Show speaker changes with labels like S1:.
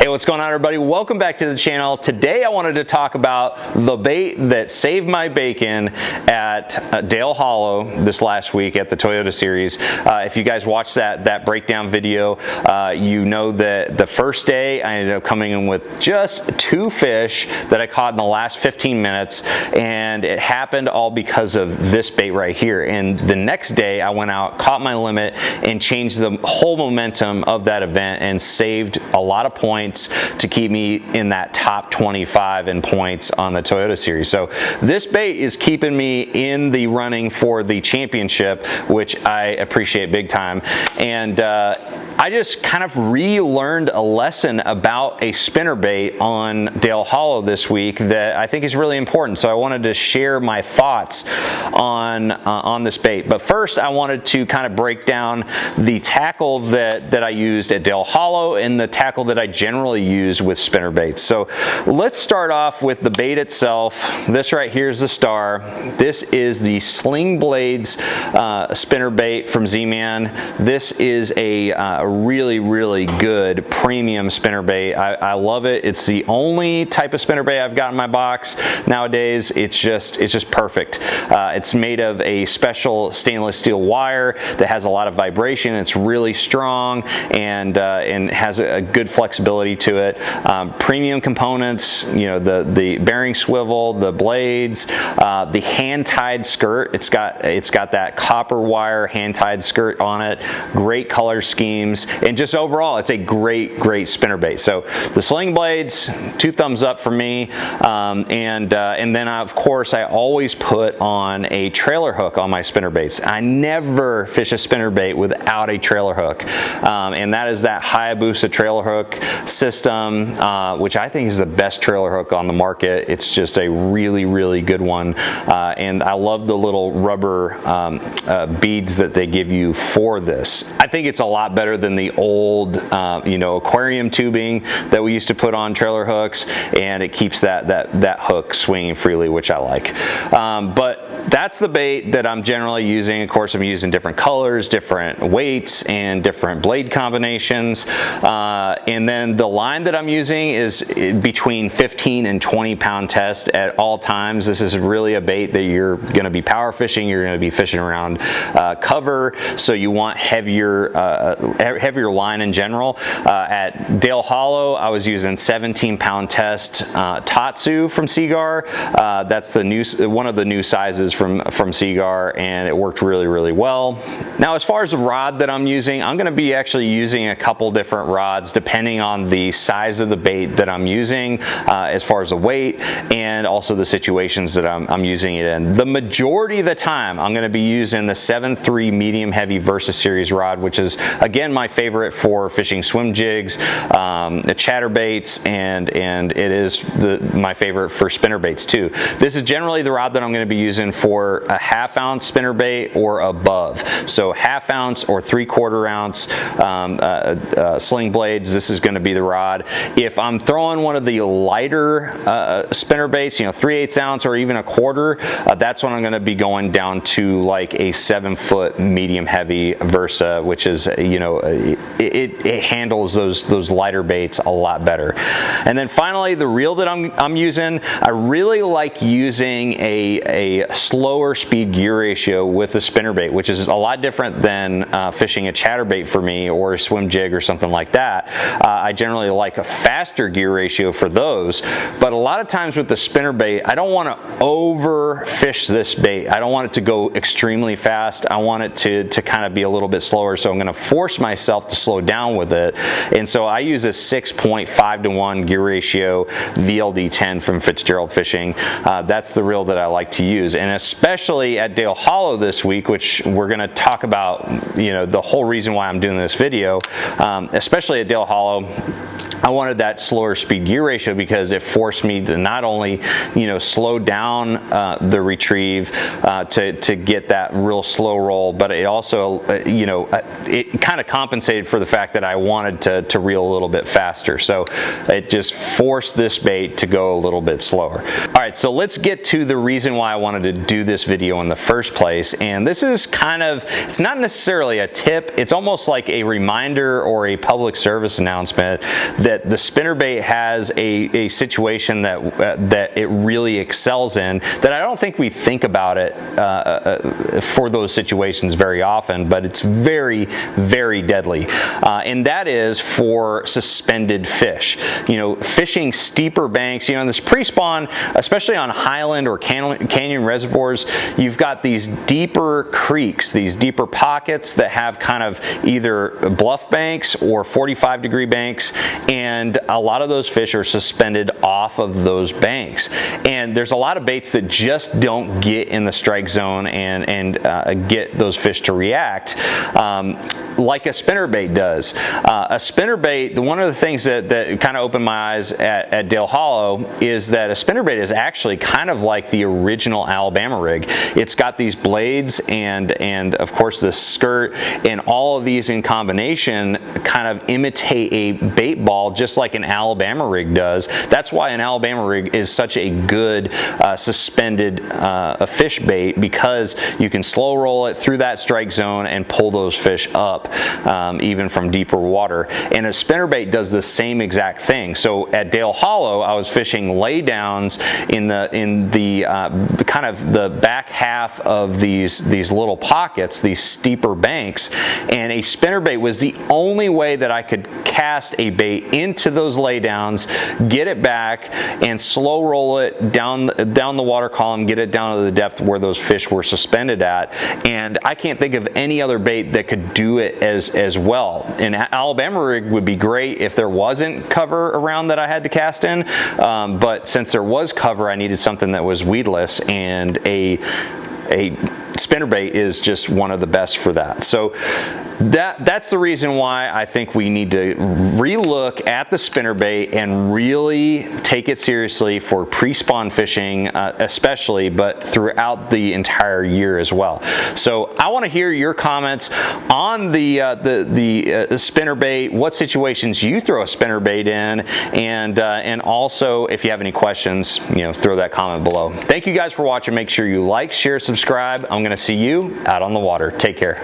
S1: Hey, what's going on, everybody? Welcome back to the channel. Today I wanted to talk about the bait that saved my bacon at Dale Hollow this last week at the Toyota Series. If you guys watched that breakdown video, you know that the first day I ended up coming in with just 2 fish that I caught in the last 15 minutes, and it happened all because of this bait right here. And the next day I went out, caught my limit, and changed the whole momentum of that event and saved a lot of points to keep me in that top 25 in points on the Toyota Series. So this bait is keeping me in the running for the championship, which I appreciate big time. And I just kind of relearned a lesson about a spinnerbait on Dale Hollow this week that I think is really important. So I wanted to share my thoughts on this bait. But first, I wanted to kind of break down the tackle that I used at Dale Hollow and the tackle that I generally use with spinnerbaits. So let's start off with the bait itself. This right here is the star. This is the Sling Blades spinnerbait from Z-Man. This is a really good premium spinnerbait. I love it. It's the only type of spinnerbait I've got in my box nowadays. It's just perfect. It's made of a special stainless steel wire that has a lot of vibration. It's really strong and has a good flexibility to it. Premium components, you know, the bearing swivel, the blades, the hand-tied skirt. It's got that copper wire hand-tied skirt on it. Great color schemes, and just overall, it's a great spinnerbait. So the Sling Blades, 2 thumbs up for me. And then of course I always put on a trailer hook on my spinnerbaits. I never fish a spinnerbait without a trailer hook, and that is that Hayabusa trailer hook system, which I think is the best trailer hook on the market. It's just a really good one, and I love the little rubber beads that they give you for this. I think it's a lot better than the old you know, aquarium tubing that we used to put on trailer hooks, and it keeps that hook swinging freely, which I like. But that's the bait that I'm generally using. Of course, I'm using different colors, different weights, and different blade combinations. And then the line that I'm using is between 15 and 20 pound test at all times. This is really a bait that you're going to be power fishing. You're going to be fishing around cover, so you want heavier line in general. At Dale Hollow, I was using 17 pound test Tatsu from Seagar. That's one of the new sizes from Seagar, and it worked really well. Now, as far as the rod that I'm using, I'm going to be actually using a couple different rods depending on the size of the bait that I'm using, as far as the weight and also the situations that I'm using it in. The majority of the time, I'm going to be using the 7.3 medium heavy Versa Series rod, which is again my favorite for fishing swim jigs, the chatterbaits, and it is my favorite for spinnerbaits too. This is generally the rod that I'm going to be using for a 1/2 ounce spinnerbait or above. So 1/2 ounce or 3/4 ounce Sling Blades, this is going to be the rod. If I'm throwing one of the lighter spinnerbaits, you know, 3/8 ounce or even 1/4, that's when I'm going to be going down to like a 7-foot medium heavy Versa, which is, you know, it handles those lighter baits a lot better. And then finally, the reel that I'm using, I really like using a slower speed gear ratio with a spinnerbait, which is a lot different than fishing a chatterbait for me or a swim jig or something like that. I generally like a faster gear ratio for those, but a lot of times with the spinnerbait, I don't want to overfish this bait. I don't want it to go extremely fast. I want it to kind of be a little bit slower, so I'm going to force myself to slow down with it. And so I use a 6.5-to-1 gear ratio VLD10 from Fitzgerald Fishing. That's the reel that I like to use, and especially at Dale Hollow this week, which we're going to talk about, you know, the whole reason why I'm doing this video. Especially at Dale Hollow, I wanted that slower speed gear ratio because it forced me to not only, you know, slow down the retrieve to get that real slow roll, but it also, you know, it kind of compensated for the fact that I wanted to reel a little bit faster. So it just forced this bait to go a little bit slower. All right, so let's get to the reason why I wanted to do this video in the first place. And this is kind of, it's not necessarily a tip, it's almost like a reminder or a public service announcement that the spinnerbait has a situation that it really excels in, that I don't think we think about it for those situations very often, but it's very, very deadly. And that is for suspended fish. You know, fishing steeper banks, you know, in this pre-spawn, especially on highland or canyon reservoirs, you've got these deeper creeks, these deeper pockets that have kind of either bluff banks or 45-degree banks, and a lot of those fish are suspended off of those banks. And there's a lot of baits that just don't get in the strike zone and get those fish to react like a spinnerbait does. A spinnerbait, one of the things that kind of opened my eyes at Dale Hollow is that a spinnerbait is actually kind of like the original Alabama rig. It's got these blades and of course the skirt, and all of these in combination kind of imitate a bait ball just like an Alabama rig does. That's why an Alabama rig is such a good suspended fish bait, because you can slow roll it through that strike zone and pull those fish up even from deeper water. And a spinnerbait does the same exact thing. So at Dale Hollow, I was fishing laydowns in the kind of the back half of these little pockets, these steeper banks, and a spinnerbait was the only way that I could cast a bait into those laydowns, get it back, and slow roll it down the water column, get it down to the depth where those fish were suspended at. And I can't think of any other bait that could do it as well. An Alabama rig would be great if there wasn't cover around that I had to cast in, but since there was cover, I needed something that was weedless, and a spinnerbait is just one of the best for that. So that's the reason why I think we need to relook at the spinnerbait and really take it seriously for pre-spawn fishing especially, but throughout the entire year as well. So I want to hear your comments on the spinnerbait, what situations you throw a spinnerbait in, and also if you have any questions, you know, throw that comment below. Thank you guys for watching. Make sure you like, share, subscribe. I'm going to see you out on the water. Take care.